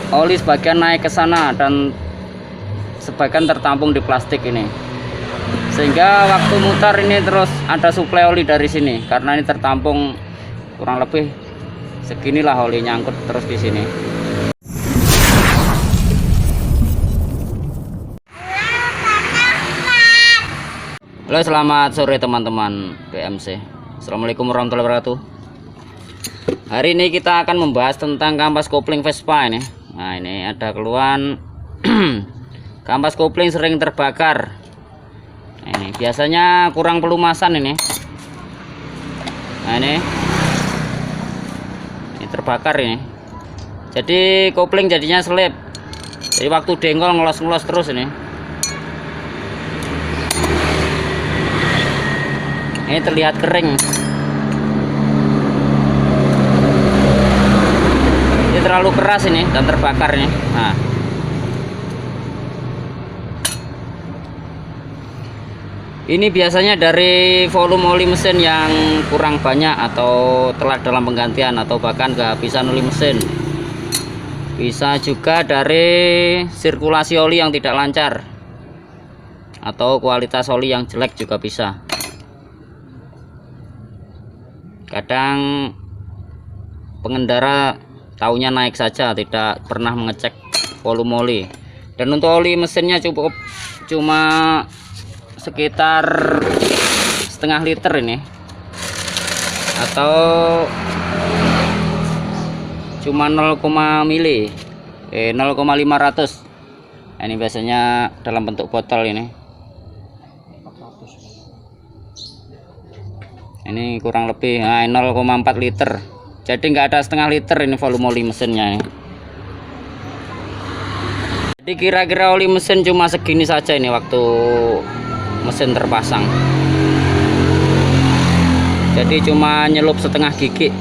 oli sebagian naik ke sana dan sebagian tertampung di plastik ini, sehingga waktu mutar ini terus ada suplai oli dari sini. Karena ini tertampung kurang lebih seginilah oli nyangkut terus di sini. Halo, selamat sore teman-teman BMC. Assalamualaikum warahmatullahi wabarakatuh. Hari ini kita akan membahas tentang kampas kopling Vespa ini. Nah, ini ada keluhan kampas kopling sering terbakar. Nah, ini biasanya kurang pelumasan ini. Nah, ini terbakar ini. Jadi kopling jadinya selip. Jadi waktu dengkol ngelos-ngelos terus ini. Ini terlihat kering. Ini terlalu keras ini dan terbakar ini. Nah, ini biasanya dari volume oli mesin yang kurang banyak atau telat dalam penggantian atau bahkan kehabisan oli mesin. Bisa juga dari sirkulasi oli yang tidak lancar atau kualitas oli yang jelek juga bisa. Kadang pengendara taunya naik saja, tidak pernah mengecek volume oli. Dan untuk oli mesinnya cuma sekitar setengah liter ini, atau cuma 0,5 0,500. Ini biasanya dalam bentuk botol ini. Ini kurang lebih 0,4 liter. Jadi nggak ada setengah liter ini volume oli mesinnya ini. Jadi kira-kira oli mesin cuma segini saja ini waktu mesin terpasang. Jadi cuma nyelup setengah gigi.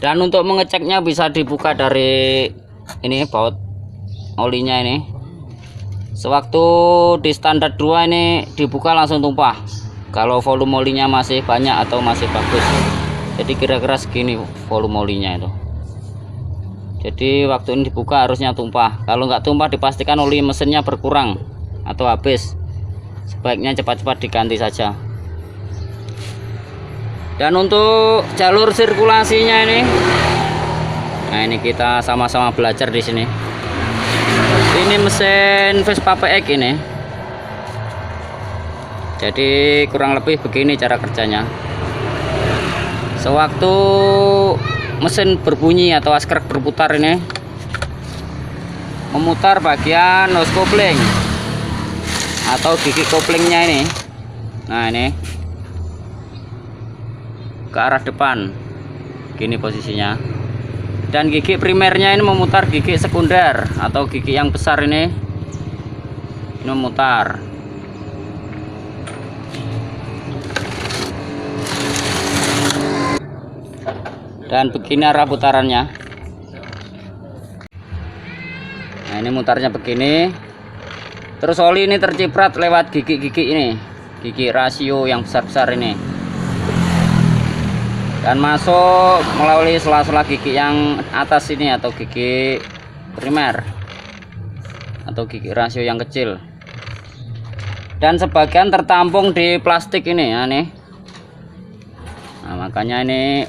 Dan untuk mengeceknya bisa dibuka dari ini baut olinya ini. Sewaktu di standar 2 ini dibuka langsung tumpah. Kalau volume olinya masih banyak atau masih bagus. Jadi kira-kira segini volume olinya itu. Jadi waktu ini dibuka harusnya tumpah. Kalau nggak tumpah dipastikan oli mesinnya berkurang atau habis. Sebaiknya cepat-cepat diganti saja. Dan untuk jalur sirkulasinya ini, nah ini kita sama-sama belajar di sini. Ini mesin Vespa PX ini. Jadi kurang lebih begini cara kerjanya. Sewaktu mesin berbunyi atau askrek berputar ini, memutar bagian hose kopling atau gigi koplingnya ini. Nah, ini ke arah depan, gini posisinya. Dan gigi primernya ini memutar gigi sekunder atau gigi yang besar ini memutar. Dan begini arah putarannya. Nah, ini mutarnya begini. Terus oli ini terciprat lewat gigi-gigi ini, gigi rasio yang besar-besar ini, dan masuk melalui sela-sela gigi yang atas ini atau gigi primer atau gigi rasio yang kecil. Dan sebagian tertampung di plastik ini ya nih. Nah, makanya ini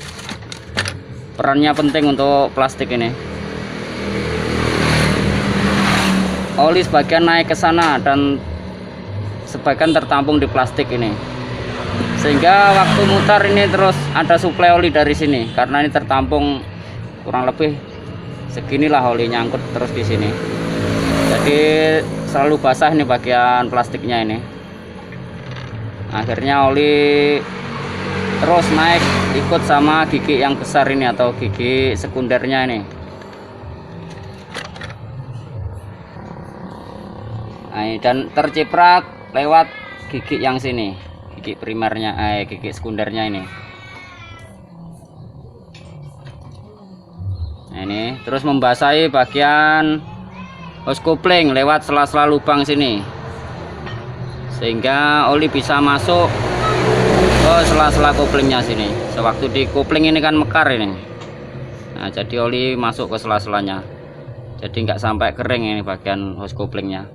perannya penting untuk plastik ini. Oli sebagian naik ke sana dan sebagian tertampung di plastik ini, sehingga waktu mutar ini terus ada suplai oli dari sini. Karena ini tertampung kurang lebih seginilah oli nyangkut terus di sini. Jadi selalu basah nih bagian plastiknya ini. Akhirnya oli terus naik ikut sama gigi yang besar ini atau gigi sekundernya ini. Nah, dan terciprat lewat gigi yang sini, gigi primernya, gigi sekundernya ini. Nah, ini terus membasahi bagian hose kopling lewat sela-sela lubang sini, sehingga oli bisa masuk ke sela-sela koplingnya sini. Sewaktu di kopling ini kan mekar ini. Nah, jadi oli masuk ke sela-selanya, jadi nggak sampai kering ini bagian hose koplingnya.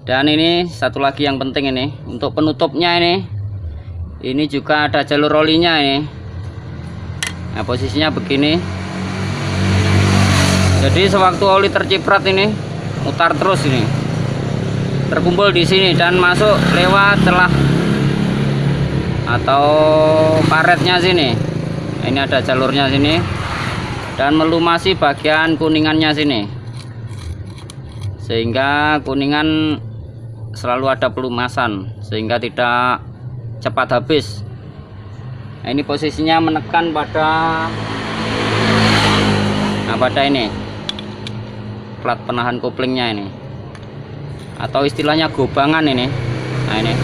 Dan ini satu lagi yang penting ini untuk penutupnya ini juga ada jalur olinya ini. Nah, posisinya begini, jadi sewaktu oli terciprat ini mutar terus ini, terkumpul di sini dan masuk lewat celah atau karetnya sini. Ini ada jalurnya sini dan melumasi bagian kuningannya sini, sehingga kuningan selalu ada pelumasan sehingga tidak cepat habis. Nah, ini posisinya menekan pada ini plat penahan koplingnya ini, atau istilahnya gobangan ini. Nah, ini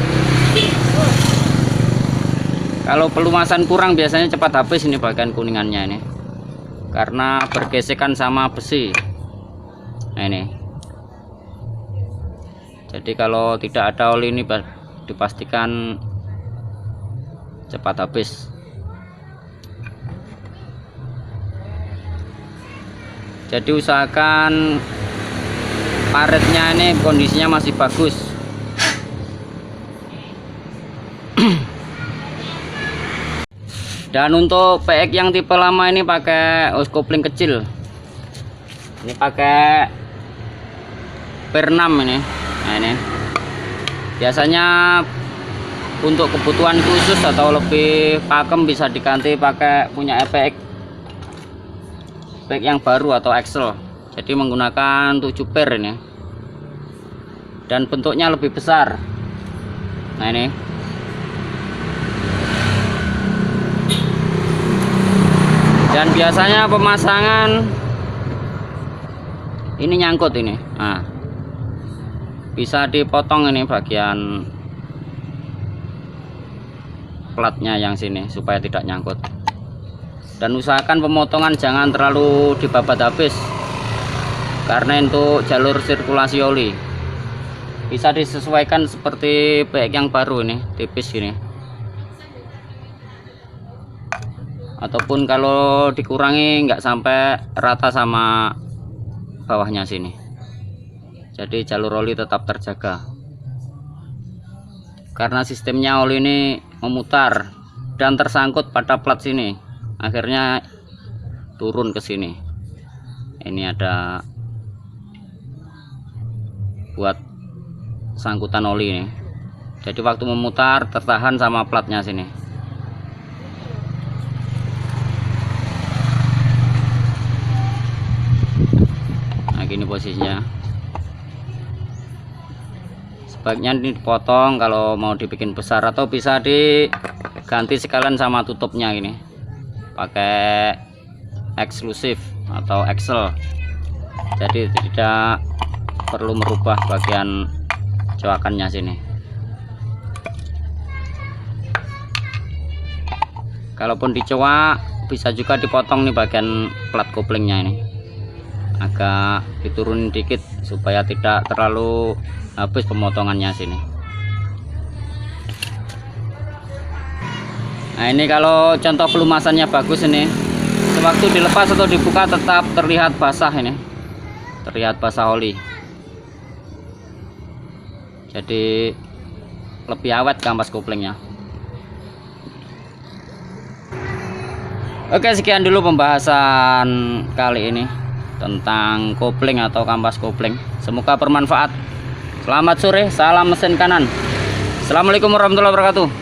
kalau pelumasan kurang biasanya cepat habis ini bagian kuningannya ini, karena bergesekan sama besi. Nah, ini jadi kalau tidak ada oli ini dipastikan cepat habis. Jadi usahakan karetnya ini kondisinya masih bagus. Dan untuk PX yang tipe lama ini pakai hose kopling kecil. Ini pakai per 6 ini. Nah, ini biasanya untuk kebutuhan khusus atau lebih pakem bisa diganti pakai punya PX yang baru atau Excel. Jadi menggunakan 7 per ini dan bentuknya lebih besar. Nah, ini dan biasanya pemasangan ini nyangkut ini. Nah, bisa dipotong ini bagian platnya yang sini supaya tidak nyangkut. Dan usahakan pemotongan jangan terlalu dibabat habis, karena untuk jalur sirkulasi oli bisa disesuaikan seperti PX yang baru ini, tipis gini, ataupun kalau dikurangi nggak sampai rata sama bawahnya sini, jadi jalur oli tetap terjaga. Karena sistemnya oli ini memutar dan tersangkut pada plat sini, akhirnya turun ke sini. Ini ada buat sangkutan oli ini, jadi waktu memutar tertahan sama platnya sini. Nah, gini posisinya. Sebaiknya ini dipotong kalau mau dibikin besar, atau bisa diganti sekalian sama tutupnya ini, pakai eksklusif atau Excel, jadi tidak perlu merubah bagian coakannya sini. Kalaupun dicoak bisa juga dipotong nih bagian plat koplingnya ini, agak diturunin dikit supaya tidak terlalu habis pemotongannya sini. Nah, ini kalau contoh pelumasannya bagus ini, sewaktu dilepas atau dibuka tetap terlihat basah ini, terlihat basah oli, jadi lebih awet kampas koplingnya. Oke, sekian dulu pembahasan kali ini tentang kopling atau kampas kopling. Semoga bermanfaat. Selamat sore, salam mesin kanan. Assalamualaikum warahmatullahi wabarakatuh.